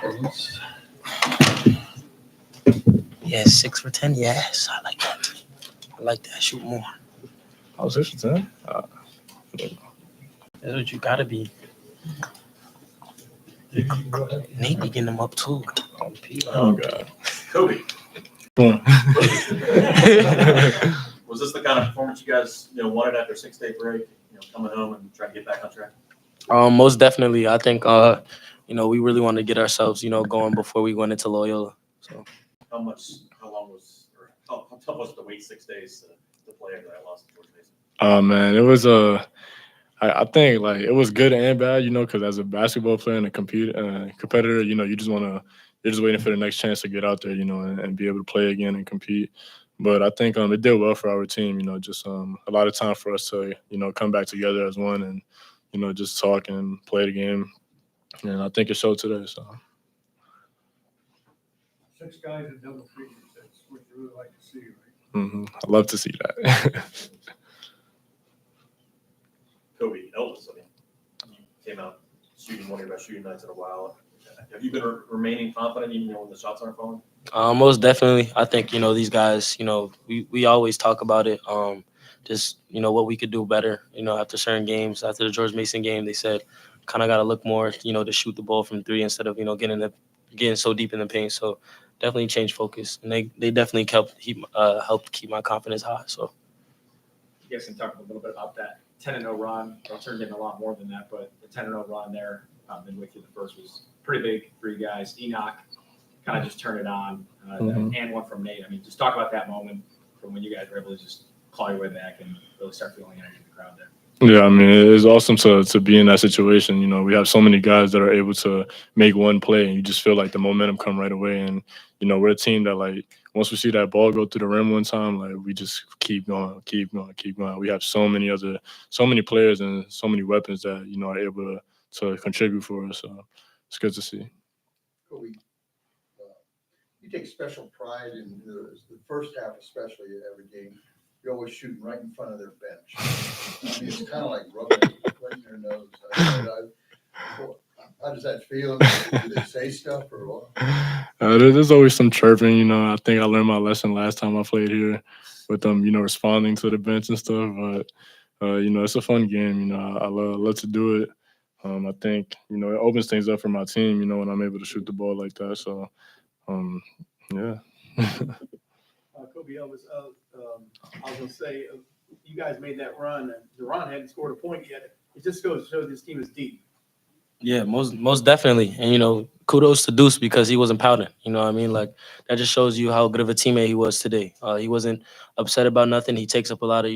almost. Yeah, 6 for 10. Yes, I like that. I like that. Shoot more. I was 6 for 10. That's what you gotta be. Nate be getting them up too. Oh God. Kobe, Boom. was this the kind of performance you guys wanted after a 6-day break? Coming home and trying to get back on track. Most definitely. I think we really wanted to get ourselves going before we went into Loyola. So How tough was it to wait 6 days to play after that loss to George Mason? Oh man, it was I think like it was good and bad, because as a basketball player and a competitor, you're just waiting for the next chance to get out there, and be able to play again and compete. But I think it did well for our team, just a lot of time for us to, come back together as one and, just talk and play the game. And I think it showed today. So 6 guys in double figures. That's what you really like to see, right? I love to see that. Kobe, Elvis, you came out shooting one of your best shooting nights in a while. Have you been remaining confident even when the shots aren't falling? most definitely. I think these guys. We always talk about it. Just what we could do better. After certain games, after the George Mason game, they said kind of got to look more. To shoot the ball from 3 instead of getting so deep in the paint. So definitely change focus, and they definitely helped keep my confidence high. So you guys can talk a little bit about that 10-0 run. It turned into a lot more than that, but the 10-0 run there, midway through the first, was pretty big for you guys. Enoch kind of just turned it on, and one from Nate. I mean, just talk about that moment from when you guys were able to just claw your way back and really start feeling energy in the crowd there. Yeah, I mean, it's awesome to be in that situation. We have so many guys that are able to make one play, and you just feel like the momentum come right away. And, we're a team that, like, once we see that ball go through the rim one time, like, we just keep going. We have so many players and so many weapons that, are able to contribute for us. So it's good to see. Kobe, you take special pride in the first half, especially at every game. You're always shooting right in front of their bench. I mean, it's kind of like rubbing their nose. How does that feel? Do they say stuff or what? There's always some chirping. I think I learned my lesson last time I played here with them, responding to the bench and stuff. But, it's a fun game. I love to do it. I think, it opens things up for my team, when I'm able to shoot the ball like that. So, yeah. Kobe, I was going to say, you guys made that run, and Duran hadn't scored a point yet. It just goes to show this team is deep. Yeah, most definitely. And, kudos to Deuce because he wasn't pouting. You know what I mean? Like, that just shows you how good of a teammate he was today. He wasn't upset about nothing. He takes up a lot of,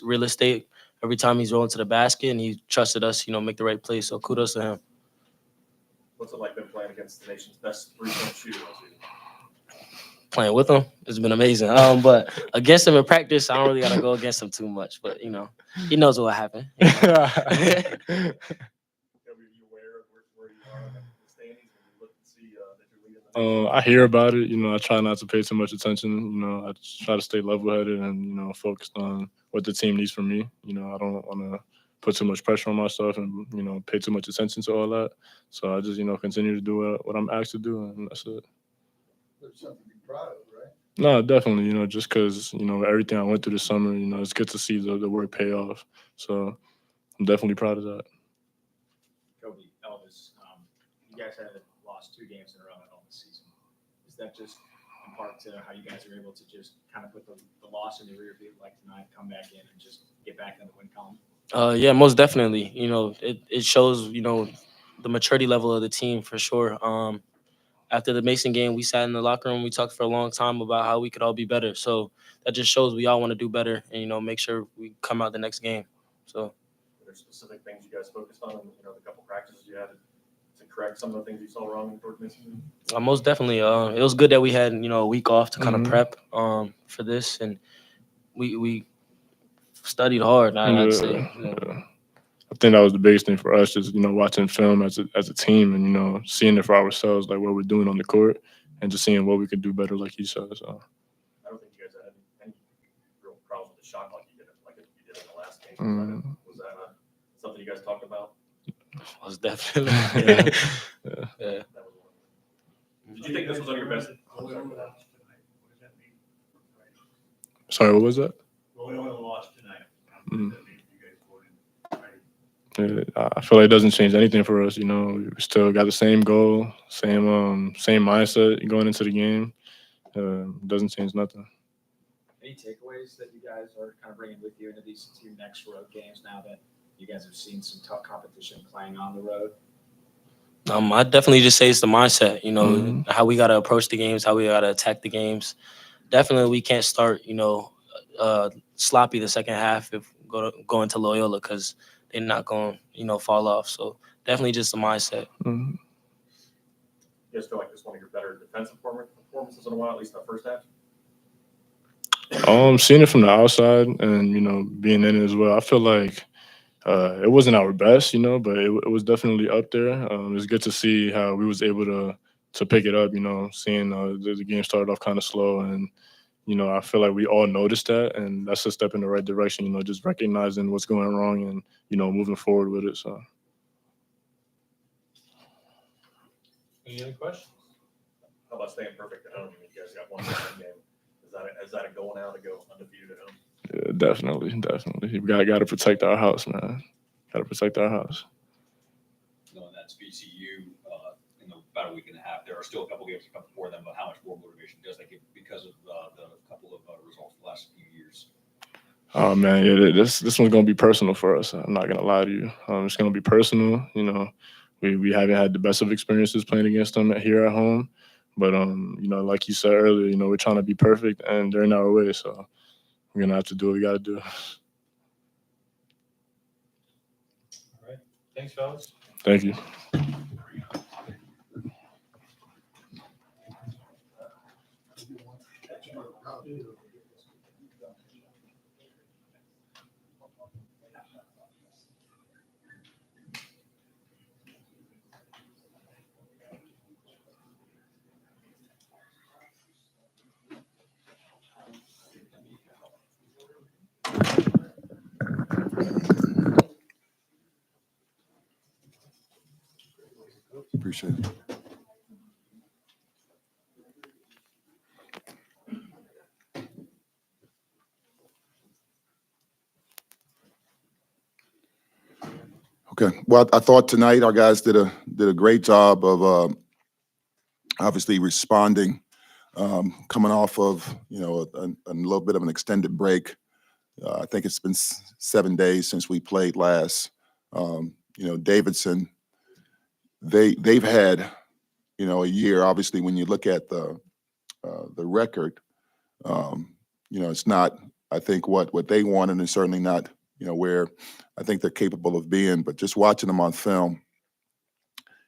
real estate every time he's rolling to the basket, and he trusted us, make the right play. So kudos to him. What's it like been playing against the nation's best three-point shooter all season? Playing with him, it's been amazing. But against him in practice, I don't really got to go against him too much. But, he knows what happened. I hear about it. I try not to pay too much attention. I just try to stay level-headed and, focused on what the team needs from me. I don't want to put too much pressure on myself and, pay too much attention to all that. So I just, continue to do what I'm asked to do, and that's it. There's something to be proud of, right? No, definitely, just because, everything I went through this summer, it's good to see the work pay off. So I'm definitely proud of that. Kobe, Elvis, you guys had lost 2 games in a row at home this season. Is that just in part to how you guys are able to just kind of put the loss in the rear view like tonight, come back in and just get back in the win column? Yeah, most definitely. It shows, the maturity level of the team for sure. After the Mason game, we sat in the locker room. We talked for a long time about how we could all be better. So that just shows we all want to do better and, make sure we come out the next game. So are there specific things you guys focused on, the couple practices you had to correct some of the things you saw wrong in George Mason? Most definitely. It was good that we had, a week off to kind of prep for this. And we studied hard, I'd say. I think that was the biggest thing for us, just watching film as a team and seeing it for ourselves, like what we're doing on the court, and just seeing what we could do better, like you said. So I don't think you guys had any real problems with the shot like you did in the last game. Was that something you guys talked about? Most definitely. Yeah. Yeah. That was one. Did you think this was on your best? I'm sorry, go ahead. Sorry, what was that? Going on a loss tonight. Mm. That means you guys going in. I feel like it doesn't change anything for us. You know, we still got the same goal, same mindset going into the game. Doesn't change nothing. Any takeaways that you guys are kind of bringing with you into these two next road games now that you guys have seen some tough competition playing on the road? I definitely just say it's the mindset, you know, Mhm. how we got to approach the games, how we got to attack the games. Definitely, we can't start, sloppy the second half if going to Loyola because they're not going, fall off. So definitely just the mindset. Mhm. You guys feel like this is one of your better defensive performances in a while, at least in the first half? Seeing it from the outside and being in it as well, I feel like it wasn't our best, but it was definitely up there. It's good to see how we was able to pick it up. Seeing the game started off kind of slow, and I feel like we all noticed that, and that's a step in the right direction. Just recognizing what's going wrong and moving forward with it. So. Any other questions? How about staying perfect at home? I mean, you guys got one home game. Is that a goal now to go undefeated at home? Yeah, definitely. We got to protect our house, man. Got to protect our house. Knowing that's VCU in about a week and a half, there are still a couple games to come before them, but how much more motivation does that give because of the couple of results the last few years? Oh man, yeah, this one's gonna be personal for us. I'm not gonna lie to you. It's gonna be personal. We haven't had the best of experiences playing against them here at home, but like you said earlier, we're trying to be perfect, and they're in our way. So we're gonna have to do what we gotta do. All right. Thanks, fellas. Thank you. Appreciate it. Okay. Well, I thought tonight our guys did a great job of obviously responding, coming off of a little bit of an extended break. I think it's been 7 days since we played last. Davidson, they've had a year. Obviously, when you look at the record, it's not, I think, what they wanted, and certainly not where I think they're capable of being. But just watching them on film,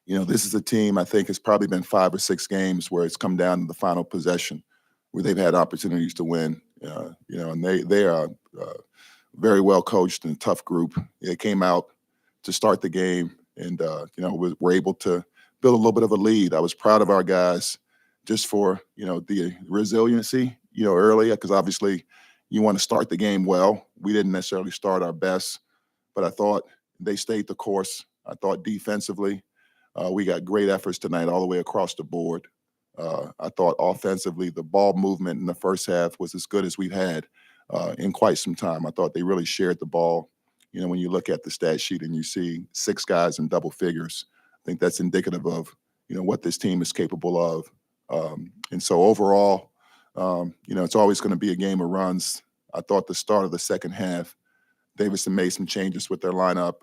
this is a team I think has probably been 5 or 6 games where it's come down to the final possession where they've had opportunities to win. And they are very well coached and a tough group. They came out to start the game and were able to build a little bit of a lead. I was proud of our guys just for the resiliency early, because obviously you want to start the game well. We didn't necessarily start our best, but I thought they stayed the course. I thought defensively we got great efforts tonight all the way across the board. I thought offensively the ball movement in the first half was as good as we've had in quite some time. I thought they really shared the ball. When you look at the stat sheet and you see 6 guys in double figures, I think that's indicative of what this team is capable of. And so overall, it's always going to be a game of runs. I thought the start of the second half, Davidson made some changes with their lineup.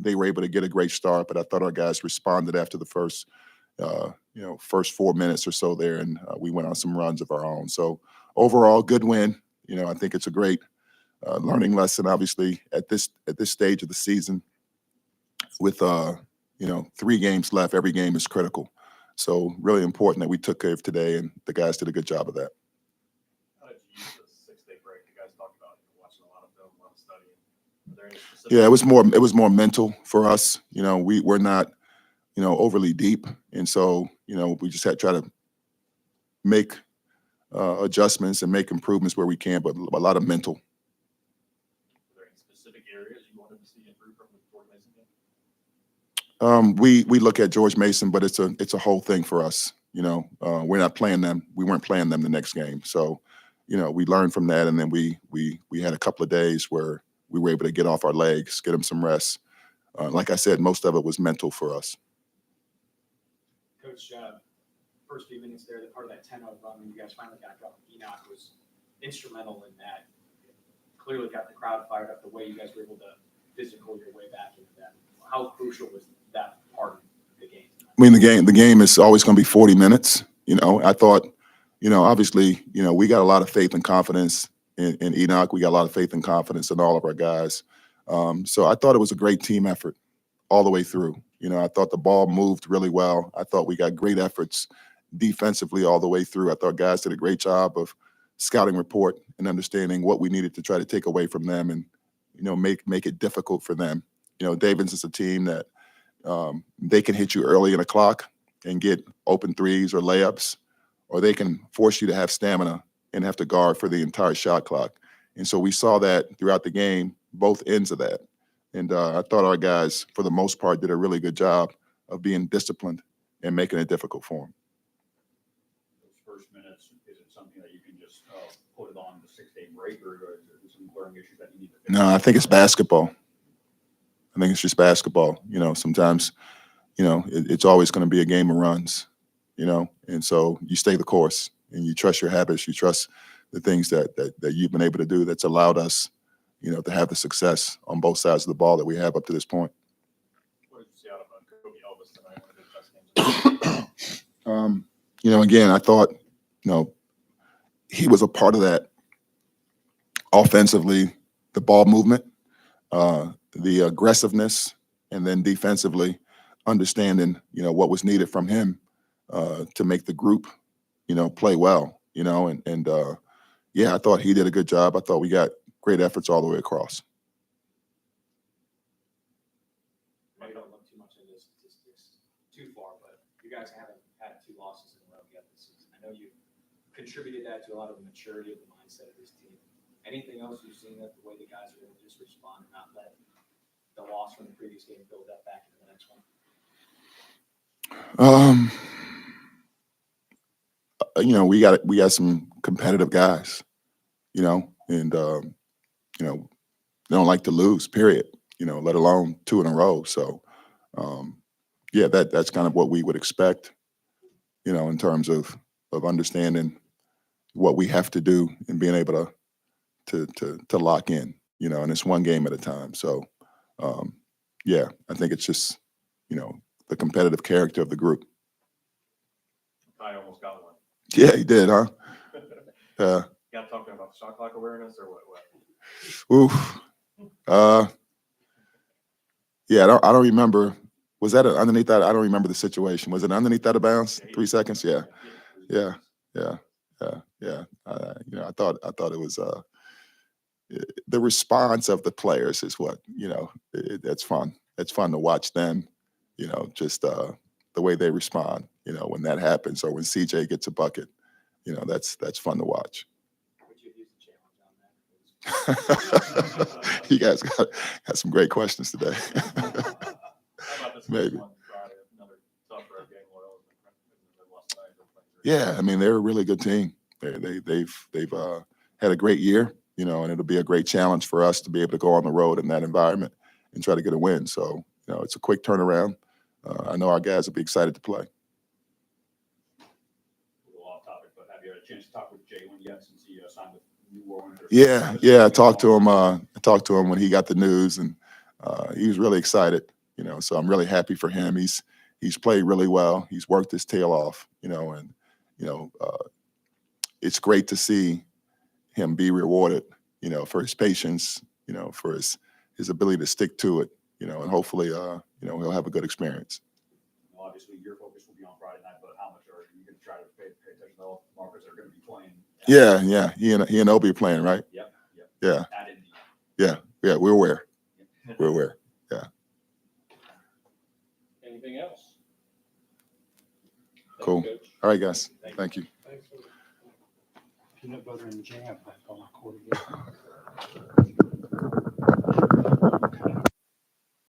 They were able to get a great start, but I thought our guys responded after the first 4 minutes or so there, and we went on some runs of our own. So overall, good win. I think it's a great learning lesson, obviously, at this stage of the season. With 3 games left, every game is critical. So really important that we took care of today, and the guys did a good job of that. How did you use the 6-day break? You guys talked about watching a lot of film, a lot of studying. Are there any specific? Yeah, it was more mental for us. We're not overly deep, and so we just had to try to make adjustments and make improvements where we can, but a lot of mental. Are there any specific areas you wanted to see improve from the George Mason game? We look at George Mason, but it's a whole thing for us. You know, we're not playing them. We weren't playing them the next game. So, you know, we learned from that, and then we had a couple of days where we were able to get off our legs, get them some rest. Like I said, most of it was mental for us. Coach, first few minutes there, the part of that 10-0 run when you guys finally got going, Enoch was instrumental in that. Clearly got the crowd fired up the way you guys were able to physical your way back into that. How crucial was that part of the game? I mean, the game is always going to be 40 minutes. You know, I thought, you know, obviously, you know, we got a lot of faith and confidence in Enoch. We got a lot of faith and confidence in all of our guys. So I thought it was a great team effort all the way through. You know, I thought the ball moved really well. I thought we got great efforts defensively all the way through. I thought guys did a great job of scouting report and understanding what we needed to try to take away from them and, you know, make it difficult for them. You know, Davidson is a team that they can hit you early in the clock and get open threes or layups, or they can force you to have stamina and have to guard for the entire shot clock. And so we saw that throughout the game, both ends of that. And I thought our guys, for the most part, did a really good job of being disciplined and making it difficult for them. Those first minutes, is it something that you can just put it on the 6-day break, or is there some glaring issues that you need to fix? No, I think it's basketball. I think it's just basketball. You know, sometimes, you know, it's always going to be a game of runs, you know, and so you stay the course and you trust your habits. You trust the things that you've been able to do that's allowed us, you know, to have the success on both sides of the ball that we have up to this point. What did you see out of Kobe Elvis tonight? One of the best games. You know, again, I thought, you know, he was a part of that offensively, the ball movement, the aggressiveness, and then defensively understanding, you know, what was needed from him to make the group, you know, play well, you know, and yeah, I thought he did a good job. I thought we got great efforts all the way across. Maybe don't look too much into statistics too far, but you guys haven't had 2 losses in a row yet this season. I know you contributed that to a lot of the maturity of the mindset of this team. Anything else you've seen that the way the guys are able to just respond and not let the loss from the previous game build that back into the next one? You know, we got some competitive guys, you know, and you know, they don't like to lose, period, you know, let alone 2 in a row. So yeah, that's kind of what we would expect, you know, in terms of understanding what we have to do and being able to lock in, you know, and it's one game at a time. So yeah, I think it's just, you know, the competitive character of the group. I almost got one. Yeah, he did, huh? Yeah. Got talking about shot clock awareness or what? Oof. Yeah, I don't remember. Was that underneath that? I don't remember the situation. Was it underneath that of bounds? 3 seconds? Yeah. You know, I thought it was the response of the players is what, you know, that's fun. It's fun to watch them, you know, just the way they respond, you know, when that happens or when CJ gets a bucket, you know, that's fun to watch. You guys got some great questions today. How about this Maybe. one Friday? Another tough road game. Yeah, I mean, they're a really good team. They've had a great year, you know, and it'll be a great challenge for us to be able to go on the road in that environment and try to get a win. So, you know, it's a quick turnaround. I know our guys will be excited to play. A little off topic, but have you had a chance to talk with Jalen yet since he signed with New Orleans? Yeah, I talked to him when he got the news, and he was really excited, you know, so I'm really happy for him. He's played really well. He's worked his tail off, you know, and, you know, it's great to see him be rewarded, you know, for his patience, you know, for his ability to stick to it, you know, and hopefully, you know, he'll have a good experience. Well, obviously, your focus will be on Friday night, but how much are you going to try to pay attention to all the markers that are going to be playing? Yeah. He and Obi are playing, right? Yep. Yeah. At Indy. Yeah. We're aware. We're aware. Yeah. Anything else? Cool. All right, guys. Thank you. Peanut butter and jam. I thought I